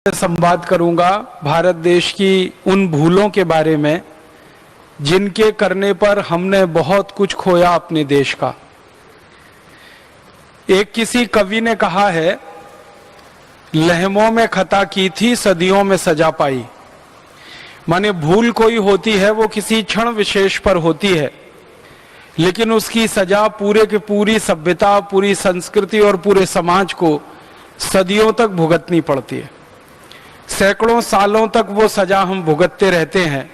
संवाद करूंगा भारत देश की उन भूलों के बारे में जिनके करने पर हमने बहुत कुछ खोया अपने देश का। एक किसी कवि ने कहा है, लहमों में खता की थी सदियों में सजा पाई। माने भूल कोई होती है वो किसी क्षण विशेष पर होती है, लेकिन उसकी सजा पूरे की पूरी सभ्यता, पूरी संस्कृति और पूरे समाज को सदियों तक भुगतनी पड़ती है। सैकड़ों सालों तक वो सजा हम भुगतते रहते हैं।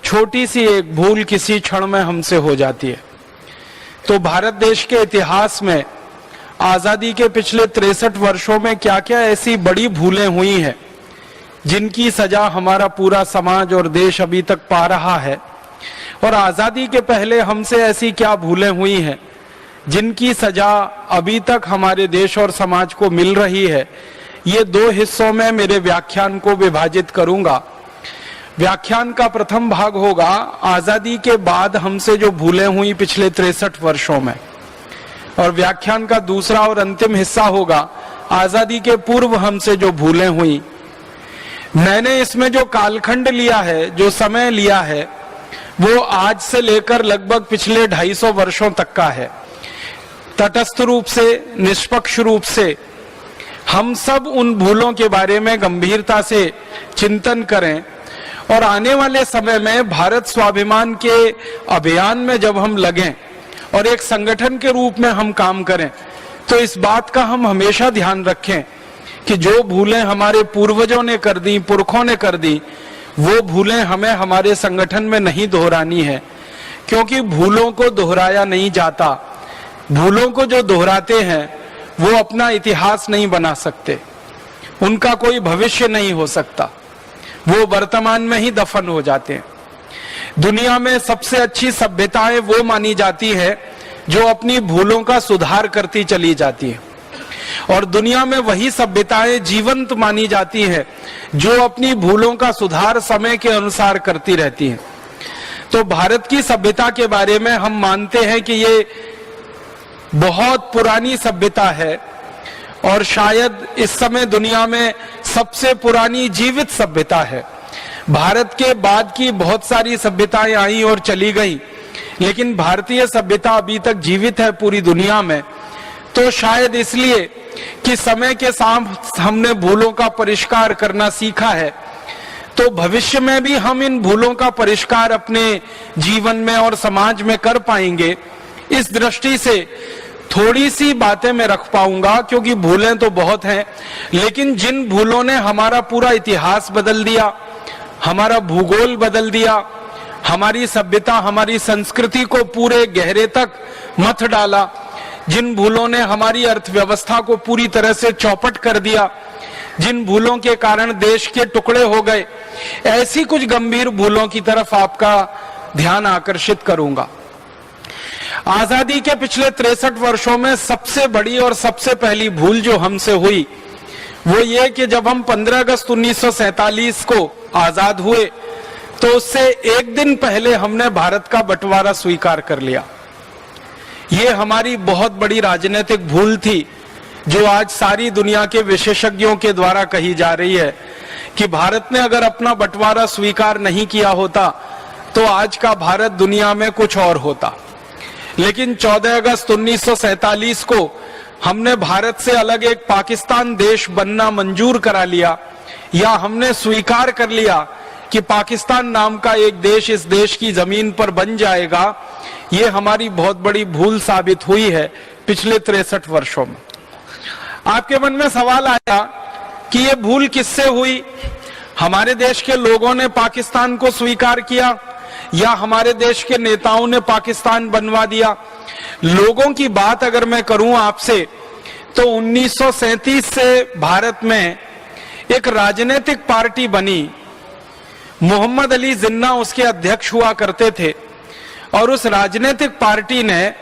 छोटी सी एक भूल किसी क्षण में हमसे हो जाती है। तो भारत देश के इतिहास में आजादी के पिछले 63 वर्षों में क्या क्या ऐसी बड़ी भूलें हुई हैं जिनकी सजा हमारा पूरा समाज और देश अभी तक पा रहा है, और आजादी के पहले हमसे ऐसी क्या भूलें हुई हैं जिनकी सजा अभी तक हमारे देश और समाज को मिल रही है। ये दो हिस्सों में मेरे व्याख्यान को विभाजित करूंगा। व्याख्यान का प्रथम भाग होगा आजादी के बाद हमसे जो भूलें हुई पिछले 63 वर्षों में, और व्याख्यान का दूसरा और अंतिम हिस्सा होगा आजादी के पूर्व हमसे जो भूलें हुई। मैंने इसमें जो कालखंड लिया है, जो समय लिया है, वो आज से लेकर लगभग पिछले 250 वर्षों तक का है। तटस्थ रूप से, निष्पक्ष रूप से हम सब उन भूलों के बारे में गंभीरता से चिंतन करें, और आने वाले समय में भारत स्वाभिमान के अभियान में जब हम लगें और एक संगठन के रूप में हम काम करें, तो इस बात का हम हमेशा ध्यान रखें कि जो भूलें हमारे पूर्वजों ने कर दी, पुरखों ने कर दी, वो भूलें हमें हमारे संगठन में नहीं दोहरानी है, क्योंकि भूलों को दोहराया नहीं जाता। भूलों को जो दोहराते हैं वो अपना इतिहास नहीं बना सकते, उनका कोई भविष्य नहीं हो सकता, वो वर्तमान में ही दफन हो जाते हैं। दुनिया में सबसे अच्छी सभ्यताएं वो मानी जाती है जो अपनी भूलों का सुधार करती चली जाती है, और दुनिया में वही सभ्यताएं जीवंत मानी जाती है जो अपनी भूलों का सुधार समय के अनुसार करती रहती हैं। तो भारत की सभ्यता के बारे में हम मानते हैं कि ये बहुत पुरानी सभ्यता है, और शायद इस समय दुनिया में सबसे पुरानी जीवित सभ्यता है। भारत के बाद की बहुत सारी सभ्यताएं आई और चली गई, लेकिन भारतीय सभ्यता अभी तक जीवित है पूरी दुनिया में। तो शायद इसलिए कि समय के साथ हमने भूलों का परिष्कार करना सीखा है, तो भविष्य में भी हम इन भूलों का परिष्कार अपने जीवन में और समाज में कर पाएंगे। इस दृष्टि से थोड़ी सी बातें मैं रख पाऊंगा, क्योंकि भूलें तो बहुत हैं, लेकिन जिन भूलों ने हमारा पूरा इतिहास बदल दिया, हमारा भूगोल बदल दिया, हमारी सभ्यता, हमारी संस्कृति को पूरे गहरे तक मथ डाला, जिन भूलों ने हमारी अर्थव्यवस्था को पूरी तरह से चौपट कर दिया, जिन भूलों के कारण देश के टुकड़े हो गए, ऐसी कुछ गंभीर भूलों की तरफ आपका ध्यान आकर्षित करूंगा। आजादी के पिछले 63 वर्षों में सबसे बड़ी और सबसे पहली भूल जो हमसे हुई वो ये कि जब हम 15 अगस्त 1947 को आजाद हुए, तो उससे एक दिन पहले हमने भारत का बंटवारा स्वीकार कर लिया। ये हमारी बहुत बड़ी राजनीतिक भूल थी, जो आज सारी दुनिया के विशेषज्ञों के द्वारा कही जा रही है कि भारत ने अगर अपना बंटवारा स्वीकार नहीं किया होता तो आज का भारत दुनिया में कुछ और होता। लेकिन 14 अगस्त 1947 को हमने भारत से अलग एक पाकिस्तान देश बनना मंजूर करा लिया, या हमने स्वीकार कर लिया कि पाकिस्तान नाम का एक देश इस देश की जमीन पर बन जाएगा। ये हमारी बहुत बड़ी भूल साबित हुई है पिछले 63 वर्षों में। आपके मन में सवाल आया कि ये भूल किससे हुई? हमारे देश के लोगों ने पाकिस्तान को स्वीकार किया, या हमारे देश के नेताओं ने पाकिस्तान बनवा दिया? लोगों की बात अगर मैं करूं आपसे, तो 1937 से भारत में एक राजनीतिक पार्टी बनी। मोहम्मद अली जिन्ना उसके अध्यक्ष हुआ करते थे, और उस राजनीतिक पार्टी ने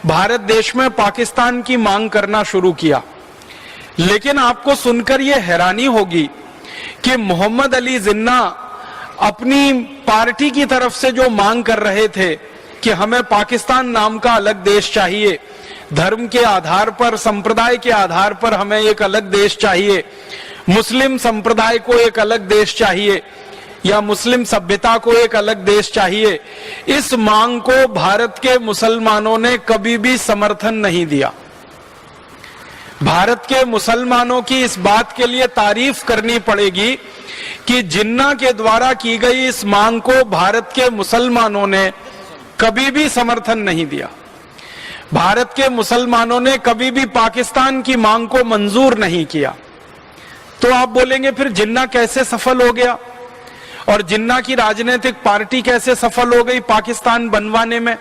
भारत देश में पाकिस्तान की मांग करना शुरू किया। लेकिन आपको सुनकर यह हैरानी होगी कि मोहम्मद अली जिन्ना अपनी पार्टी की तरफ से जो मांग कर रहे थे कि हमें पाकिस्तान नाम का अलग देश चाहिए, धर्म के आधार पर, संप्रदाय के आधार पर हमें एक अलग देश चाहिए, मुस्लिम संप्रदाय को एक अलग देश चाहिए या मुस्लिम सभ्यता को एक अलग देश चाहिए, इस मांग को भारत के मुसलमानों ने कभी भी समर्थन नहीं दिया। भारत के मुसलमानों की इस बात के लिए तारीफ करनी पड़ेगी कि जिन्ना के द्वारा की गई इस मांग को भारत के मुसलमानों ने कभी भी समर्थन नहीं दिया। भारत के मुसलमानों ने कभी भी पाकिस्तान की मांग को मंजूर नहीं किया। तो आप बोलेंगे फिर जिन्ना कैसे सफल हो गया और जिन्ना की राजनीतिक पार्टी कैसे सफल हो गई पाकिस्तान बनवाने में?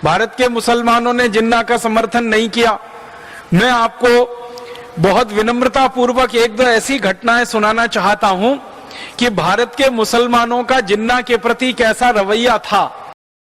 भारत के मुसलमानों ने जिन्ना का समर्थन नहीं किया। मैं आपको बहुत विनम्रता पूर्वक एक दो ऐसी घटनाएं सुनाना चाहता हूं कि भारत के मुसलमानों का जिन्ना के प्रति कैसा रवैया था।